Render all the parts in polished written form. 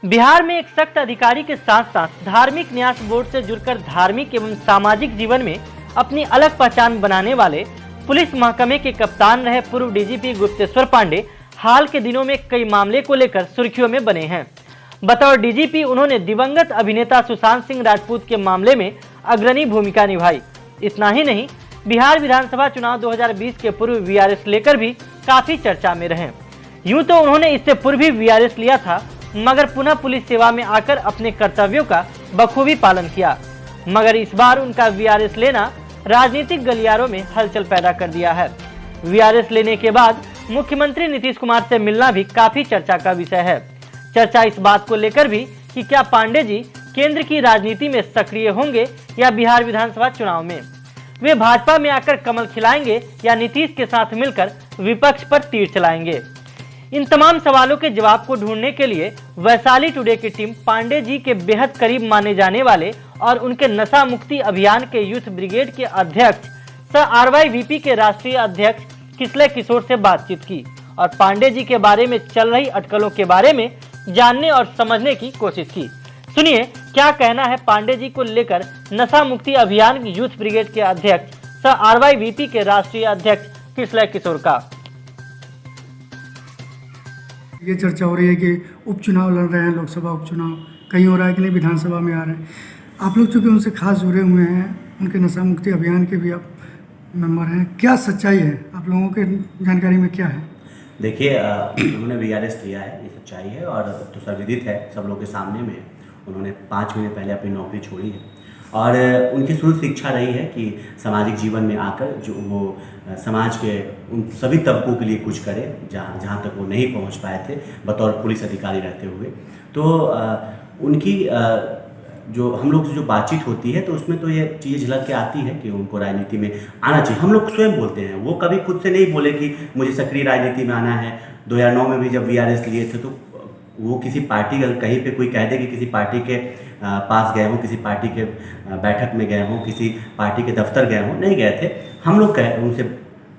बिहार में एक सख्त अधिकारी के साथ साथ धार्मिक न्यास बोर्ड से जुड़कर धार्मिक एवं सामाजिक जीवन में अपनी अलग पहचान बनाने वाले पुलिस महकमे के कप्तान रहे पूर्व डीजीपी गुप्तेश्वर पांडे हाल के दिनों में कई मामले को लेकर सुर्खियों में बने हैं। बतौर डीजीपी उन्होंने दिवंगत अभिनेता सुशांत सिंह राजपूत के मामले में अग्रणी भूमिका निभाई। इतना ही नहीं, बिहार विधानसभा चुनाव 2020 के पूर्व वीआरएस लेकर भी काफी चर्चा में रहे। यूं तो उन्होंने इससे पूर्व भी वीआरएस लिया था, मगर पुनः पुलिस सेवा में आकर अपने कर्तव्यों का बखूबी पालन किया। मगर इस बार उनका वीआरएस लेना राजनीतिक गलियारों में हलचल पैदा कर दिया है। वीआरएस लेने के बाद मुख्यमंत्री नीतीश कुमार से मिलना भी काफी चर्चा का विषय है। चर्चा इस बात को लेकर भी कि क्या पांडे जी केंद्र की राजनीति में सक्रिय होंगे या बिहार विधानसभा चुनाव में वे भाजपा में आकर कमल खिलाएंगे या नीतीश के साथ मिलकर विपक्ष पर तीर चलाएंगे। इन तमाम सवालों के जवाब को ढूंढने के लिए वैशाली टुडे की टीम पांडे जी के बेहद करीब माने जाने वाले और उनके नशा मुक्ति अभियान के यूथ ब्रिगेड के अध्यक्ष सह RYVP के राष्ट्रीय अध्यक्ष किसलय किशोर से बातचीत की और पांडे जी के बारे में चल रही अटकलों के बारे में जानने और समझने की कोशिश की। सुनिए क्या कहना है पांडे जी को लेकर नशा मुक्ति अभियान यूथ ब्रिगेड के अध्यक्ष सह RYVP के राष्ट्रीय अध्यक्ष किसलय किशोर का। ये चर्चा हो रही है कि उपचुनाव लड़ रहे हैं, लोकसभा उपचुनाव कहीं हो रहा है कि नहीं, विधानसभा में आ रहे हैं। आप लोग चूँकि उनसे खास जुड़े हुए हैं, उनके नशा मुक्ति अभियान के भी आप मेंबर हैं, क्या सच्चाई है आप लोगों के जानकारी में क्या है? देखिए, उन्होंने वीआरएस लिया है, ये सच्चाई है और तो सर्वविदित है, सब लोगों के सामने में। उन्होंने 5 महीने पहले अपनी नौकरी छोड़ी है और उनकी शुरू से इच्छा रही है कि सामाजिक जीवन में आकर जो वो समाज के उन सभी तबकों के लिए कुछ करे जहाँ तक वो नहीं पहुँच पाए थे बतौर पुलिस अधिकारी रहते हुए। तो उनकी जो हम लोग से जो बातचीत होती है तो उसमें तो ये चीज़ झलक के आती है कि उनको राजनीति में आना चाहिए। हम लोग स्वयं बोलते हैं, वो कभी खुद से नहीं बोले कि मुझे सक्रिय राजनीति में आना है। 2009 में भी जब वीआरएस लिए थे तो वो किसी पार्टी, अगर कहीं पे कोई कह दे कि किसी पार्टी के पास गए हों, किसी पार्टी के बैठक में गए हों, किसी पार्टी के दफ्तर गए हों, नहीं गए थे। हम लोग उनसे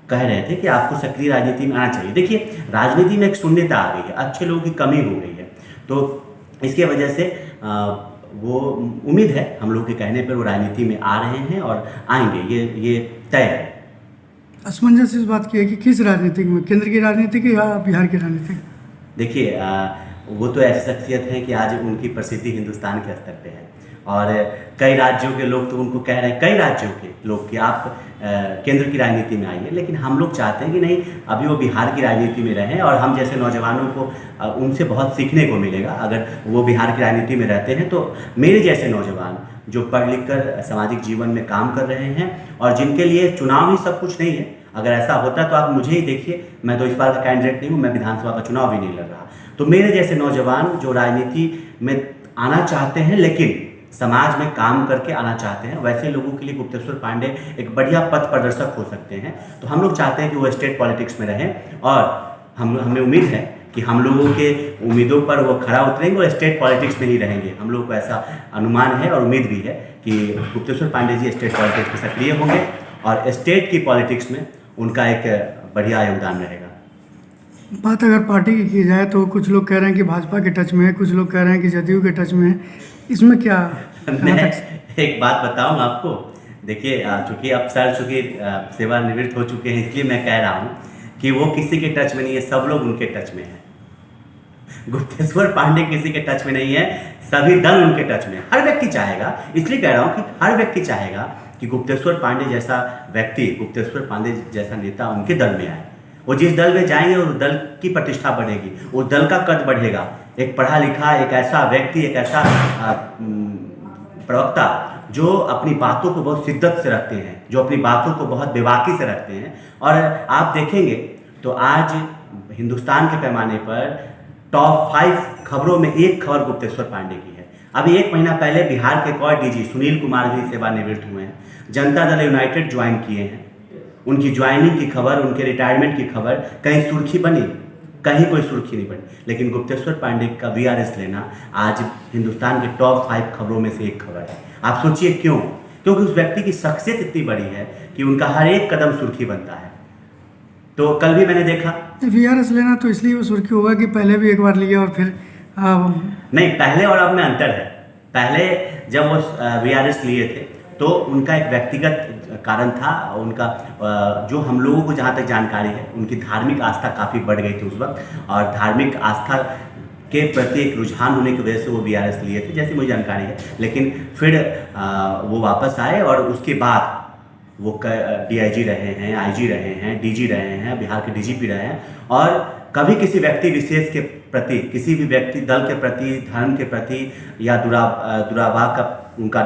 कह रहे थे कि आपको सक्रिय राजनीति में आना चाहिए। देखिए, राजनीति में एक शून्यता आ गई है, अच्छे लोगों की कमी हो गई है, तो इसके वजह से वो उम्मीद है हम लोग के कहने पर वो राजनीति में आ रहे हैं और आएंगे, ये तय है। असमंजस इस बात की है कि किस राजनीतिक में, केंद्र की राजनीतिक या बिहार की राजनीतिक? देखिए, वो तो ऐसी शख्सियत है कि आज उनकी प्रसिद्धि हिंदुस्तान के स्तर पे है और कई राज्यों के लोग तो उनको कह रहे हैं, कई राज्यों के लोग कि आप केंद्र की राजनीति में आइए। लेकिन हम लोग चाहते हैं कि नहीं, अभी वो बिहार की राजनीति में रहें और हम जैसे नौजवानों को उनसे बहुत सीखने को मिलेगा। अगर वो बिहार की राजनीति में रहते हैं तो मेरे जैसे नौजवान जो पढ़ लिख कर सामाजिक जीवन में काम कर रहे हैं और जिनके लिए चुनाव ही सब कुछ नहीं है, अगर ऐसा होता तो आप मुझे ही देखिए, मैं तो इस बार का कैंडिडेट नहीं हूँ, मैं विधानसभा का चुनाव भी नहीं लड़ रहा। तो मेरे जैसे नौजवान जो राजनीति में आना चाहते हैं लेकिन समाज में काम करके आना चाहते हैं, वैसे लोगों के लिए गुप्तेश्वर पांडे एक बढ़िया पथ प्रदर्शक हो सकते हैं। तो हम लोग चाहते हैं कि वो स्टेट पॉलिटिक्स में रहें और हमें उम्मीद है कि हम लोगों के उम्मीदों पर वो खरा उतरेंगे और स्टेट पॉलिटिक्स में ही रहेंगे। हम लोग को ऐसा अनुमान है और उम्मीद भी है कि गुप्तेश्वर पांडे जी स्टेट पॉलिटिक्स में सक्रिय होंगे और स्टेट की पॉलिटिक्स में उनका एक बढ़िया योगदान रहेगा। बात अगर पार्टी की जाए तो कुछ लोग कह रहे हैं कि भाजपा के टच में है, कुछ लोग कह रहे हैं कि जदयू के टच में है, इसमें क्या? मैं एक बात बताऊं आपको, देखिए, चूँकि अब सर चूँकि सेवानिवृत्त हो चुके हैं, इसलिए मैं कह रहा हूं कि वो किसी के टच में नहीं है, सब लोग उनके टच में हैं। गुप्तेश्वर पांडे किसी के टच में नहीं है, सभी दल उनके टच में है। हर व्यक्ति चाहेगा, इसलिए कह रहा हूँ कि हर व्यक्ति चाहेगा कि गुप्तेश्वर पांडे जैसा व्यक्ति, गुप्तेश्वर पांडे जैसा नेता उनके दल में आए। वो जिस दल में जाएंगे उस दल की प्रतिष्ठा बढ़ेगी, उस दल का कद बढ़ेगा। एक पढ़ा लिखा, एक ऐसा व्यक्ति, एक ऐसा प्रवक्ता जो अपनी बातों को बहुत शिद्दत से रखते हैं, जो अपनी बातों को बहुत बेबाकी से रखते हैं। और आप देखेंगे तो आज हिंदुस्तान के पैमाने पर टॉप 5 खबरों में एक खबर गुप्तेश्वर पांडे की है। अभी 1 महीना पहले बिहार के कॉर डीजी सुनील कुमार भी सेवानिवृत्त हुए हैं, जनता दल यूनाइटेड ज्वाइन किए हैं। उनकी ज्वाइनिंग की खबर, उनके रिटायरमेंट की खबर कहीं सुर्खी बनी, कहीं कोई सुर्खी नहीं बनी। लेकिन गुप्तेश्वर पांडे का वीआरएस लेना आज हिंदुस्तान के टॉप 5 खबरों में से एक खबर है। आप सोचिए क्यों? क्योंकि उस व्यक्ति की शख्सियत इतनी बड़ी है कि उनका हर एक कदम सुर्खी बनता है। तो कल भी मैंने देखा वीआरएस लेना तो इसलिए वो सुर्खी होगा कि पहले भी एक बार लिया और फिर नहीं, पहले और अब में अंतर है। पहले जब वो VRS लिए थे तो उनका एक व्यक्तिगत कारण था, उनका जो हम लोगों को जहाँ तक जानकारी है उनकी धार्मिक आस्था काफ़ी बढ़ गई थी उस वक्त, और धार्मिक आस्था के प्रति एक रुझान होने की वजह से वो VRS लिए थे, जैसी मुझे जानकारी है। लेकिन फिर वो वापस आए और उसके बाद वो DIG रहे हैं, IG रहे हैं, DG रहे हैं, बिहार के DGP रहे हैं, और कभी किसी व्यक्ति विशेष के प्रति, किसी भी व्यक्ति दल के प्रति, धर्म के प्रति या दुराभाग का उनका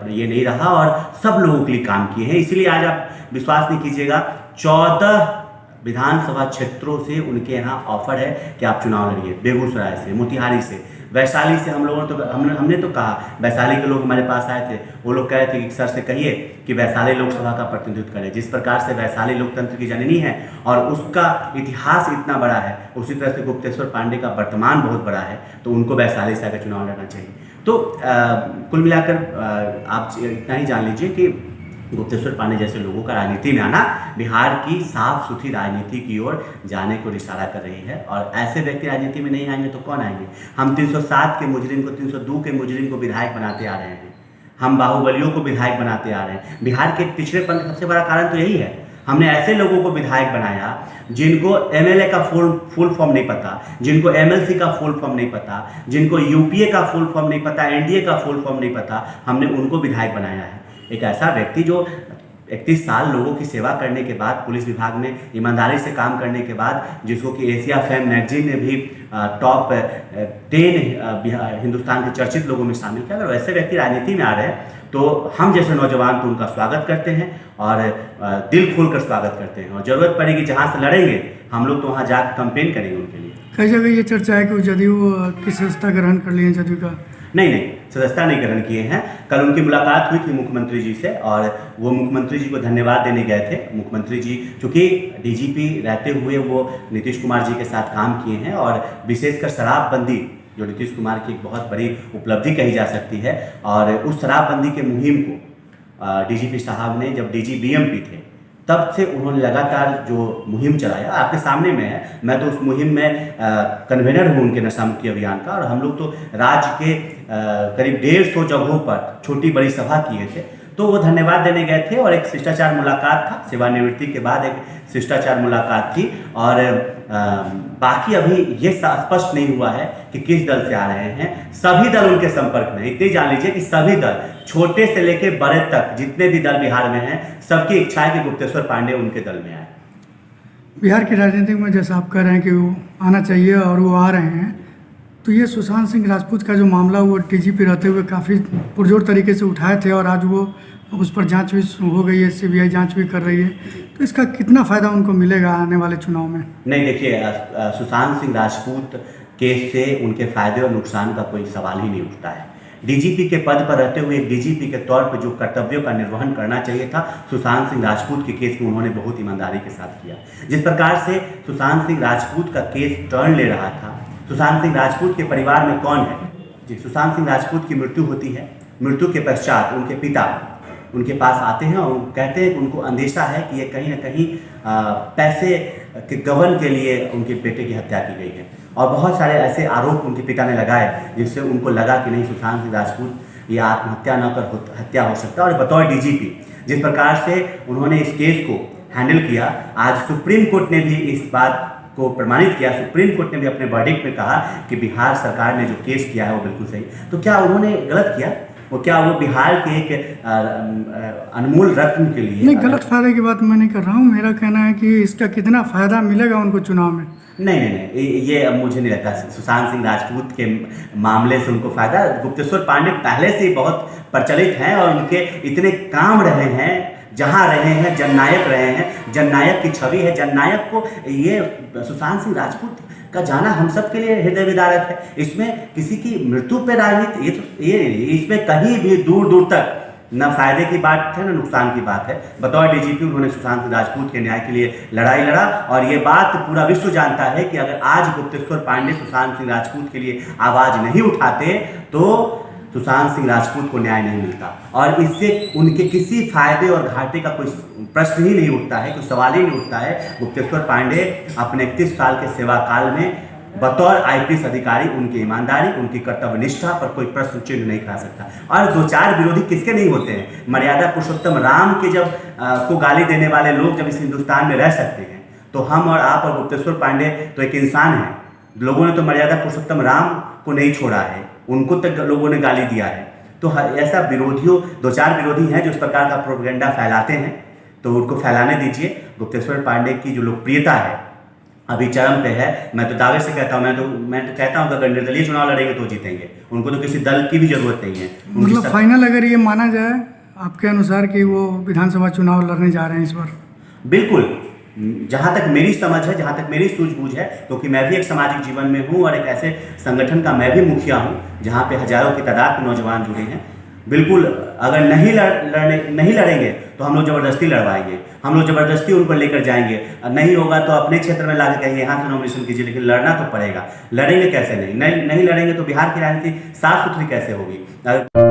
ये नहीं रहा, और सब लोगों के लिए काम किए हैं। इसलिए आज आप विश्वास नहीं कीजिएगा, 14 विधानसभा क्षेत्रों से उनके यहाँ ऑफर है कि आप चुनाव लड़िए। बेगूसराय से, मोतिहारी से, वैशाली से हम लोगों ने तो हमने तो कहा, वैशाली के लोग हमारे पास आए थे, वो लोग कह रहे थे कि सर से कहिए कि वैशाली लोकसभा का प्रतिनिधित्व करें। जिस प्रकार से वैशाली लोकतंत्र की जननी है और उसका इतिहास इतना बड़ा है, उसी तरह से गुप्तेश्वर पांडे का वर्तमान बहुत बड़ा है, तो उनको वैशाली से आकर चुनाव लड़ना चाहिए। तो कुल मिलाकर आप इतना ही जान लीजिए कि गुप्तेश्वर पांडे जैसे लोगों का राजनीति में आना बिहार की साफ सुथरी राजनीति की ओर जाने को इशारा कर रही है, और ऐसे व्यक्ति राजनीति में नहीं आएंगे तो कौन आएंगे। हम 307 के मुजरिम को, 302 के मुजरिम को विधायक बनाते आ रहे हैं, हम बाहुबलियों को विधायक बनाते आ रहे हैं। बिहार के पिछड़ेपन का सबसे बड़ा कारण तो यही है, हमने ऐसे लोगों को विधायक बनाया जिनको MLA का फुल फॉर्म नहीं पता, जिनको MLC का फुल फॉर्म नहीं पता, जिनको UPA का फुल फॉर्म नहीं पता, NDA का फुल फॉर्म नहीं पता, हमने उनको विधायक बनाया है। एक ऐसा व्यक्ति जो 31 साल लोगों की सेवा करने के बाद, पुलिस विभाग में ईमानदारी से काम करने के बाद, जिसको कि एशिया फैम मैगजीन ने भी टॉप 10 हिंदुस्तान के चर्चित लोगों में शामिल किया, अगर वैसे व्यक्ति राजनीति में आ रहे हैं तो हम जैसे नौजवान तो उनका स्वागत करते हैं और दिल खोल कर स्वागत करते हैं, और ज़रूरत पड़ेगी जहाँ से लड़ेंगे हम लोग तो वहाँ जाकर कंपेन करेंगे उनके लिए। कई जगह ये चर्चा है कि जदयू की सदस्यता ग्रहण कर लिए जदयू का। नहीं, सदस्यता नहीं ग्रहण किए हैं। कल उनकी मुलाकात हुई थी मुख्यमंत्री जी से, और वो मुख्यमंत्री जी को धन्यवाद देने गए थे। मुख्यमंत्री जी चूँकि DGP रहते हुए वो नीतीश कुमार जी के साथ काम किए हैं, और विशेषकर शराबबंदी जो नीतीश कुमार की एक बहुत बड़ी उपलब्धि कही जा सकती है, और उस शराबबंदी के मुहिम को DGP साहब ने जब DG BMP थे तब से उन्होंने लगातार जो मुहिम चलाया, आपके सामने में है, मैं तो उस मुहिम में कन्वेनर हूँ उनके नशा मुक्ति अभियान का, और हम लोग तो राज्य के करीब 150 जगहों पर छोटी बड़ी सभा किए थे। तो वो धन्यवाद देने गए थे, और एक शिष्टाचार मुलाकात था, सेवानिवृत्ति के बाद एक शिष्टाचार मुलाकात थी, और बाकी अभी ये स्पष्ट नहीं हुआ है कि किस दल से आ रहे हैं। सभी दल उनके संपर्क में, इतनी जान लीजिए कि सभी दल, छोटे से लेके बड़े तक जितने भी दल बिहार में हैं, सबकी इच्छा है कि गुप्तेश्वर पांडे उनके दल में आए। बिहार की राजनीति में जैसा आप कह रहे हैं कि वो आना चाहिए और वो आ रहे हैं, तो ये सुशांत सिंह राजपूत का जो मामला वो DGP रहते हुए काफ़ी पुरजोर तरीके से उठाए थे, और आज वो उस पर जांच भी हो गई है, CBI जांच भी कर रही है, तो इसका कितना फ़ायदा उनको मिलेगा आने वाले चुनाव में? नहीं, देखिए, सुशांत सिंह राजपूत केस से उनके फायदे और नुकसान का कोई सवाल ही नहीं उठता है। DGP के पद पर रहते हुए DGP के तौर पर जो कर्तव्यों का निर्वहन करना चाहिए था, सुशांत सिंह राजपूत के केस में उन्होंने बहुत ईमानदारी के साथ किया। जिस प्रकार से सुशांत सिंह राजपूत का केस टर्न ले रहा था, सुशांत सिंह राजपूत के परिवार में कौन है जी, सुशांत सिंह राजपूत की मृत्यु होती है, मृत्यु के पश्चात उनके पिता उनके पास आते हैं और कहते हैं कि उनको अंदेशा है कि ये कहीं ना कहीं पैसे के गबन के लिए उनके बेटे की हत्या की गई है, और बहुत सारे ऐसे आरोप उनके पिता ने लगाए जिससे उनको लगा कि नहीं, सुशांत सिंह राजपूत ये आत्महत्या न कर हत्या हो सकता है। और बतौर DGP जिस प्रकार से उन्होंने इस केस को हैंडल किया, आज सुप्रीम कोर्ट ने भी इस बात को प्रमाणित किया। सुप्रीम कोर्ट ने भी अपने वर्डिक्ट में कहा कि बिहार सरकार ने जो केस किया है वो बिल्कुल सही। तो क्या उन्होंने गलत किया? क्या वो बिहार के एक अनमोल रत्न के लिए? नहीं, गलत फायदे की बात मैं नहीं कर रहा हूँ। मेरा कहना है कि इसका कितना फायदा मिलेगा उनको चुनाव में। नहीं, ये अब मुझे नहीं लगता सुशांत सिंह राजपूत के मामले से उनको फायदा। गुप्तेश्वर पांडे पहले से ही बहुत प्रचलित हैं और उनके इतने काम रहे हैं, जहाँ रहे हैं जननायक रहे हैं, जननायक की छवि है। जननायक को ये सुशांत सिंह राजपूत का जाना हम सब के लिए हृदय विदारक है। इसमें किसी की मृत्यु पे राजनीति ये इसमें कहीं भी दूर दूर तक न फायदे की बात है न नुकसान की बात है। बतौर DGP उन्होंने सुशांत सिंह राजपूत के न्याय के लिए लड़ाई लड़ा, और ये बात पूरा विश्व जानता है कि अगर आज गुप्तेश्वर पांडे सुशांत सिंह राजपूत के लिए आवाज़ नहीं उठाते तो सुशांत सिंह राजपूत को न्याय नहीं मिलता, और इससे उनके किसी फायदे और घाटे का कोई प्रश्न ही नहीं उठता है, कोई सवाल ही नहीं उठता है। गुप्तेश्वर पांडे अपने 31 साल के सेवा काल में बतौर आईपीएस अधिकारी उनकी ईमानदारी, उनकी कर्तव्य निष्ठा पर कोई प्रश्न चिन्ह नहीं खा सकता। और दो चार विरोधी किसके नहीं होते हैं? मर्यादा पुरुषोत्तम राम के जब को गाली देने वाले लोग जब इस हिंदुस्तान में रह सकते हैं, तो हम और आप और गुप्तेश्वर पांडे तो एक इंसान है। लोगों ने तो मर्यादा पुरुषोत्तम राम को नहीं छोड़ा है, उनको तक लोगों ने गाली दिया है। तो ऐसा विरोधियों, दो चार विरोधी हैं जो इस प्रकार का प्रोपेगेंडा फैलाते हैं, तो उनको फैलाने दीजिए। गुप्तेश्वर पांडे की जो लोकप्रियता है अभी चरम पे है। मैं तो दावे से कहता हूँ, मैं तो कहता हूँ कि अगर निर्दलीय चुनाव लड़ेंगे तो जीतेंगे। उनको तो किसी दल की भी जरूरत नहीं है। मतलब फाइनल अगर ये माना जाए आपके अनुसार कि वो विधानसभा चुनाव लड़ने जा रहे हैं इस बार? बिल्कुल, जहाँ तक मेरी समझ है, जहाँ तक मेरी सूझबूझ है, क्योंकि मैं भी एक सामाजिक जीवन में हूँ और एक ऐसे संगठन का मैं भी मुखिया हूँ जहाँ पे हजारों की तादाद में नौजवान जुड़े हैं। बिल्कुल, अगर नहीं लड़ेंगे तो हम लोग ज़बरदस्ती लड़वाएंगे, हम लोग ज़बरदस्ती उनको लेकर जाएंगे। नहीं होगा तो अपने क्षेत्र में ला के कहेंगे यहाँ से नॉमिनेशन कीजिए, लेकिन लड़ना तो पड़ेगा। लड़ेंगे कैसे? नहीं लड़ेंगे तो बिहार की राजनीति साफ सुथरी कैसे होगी?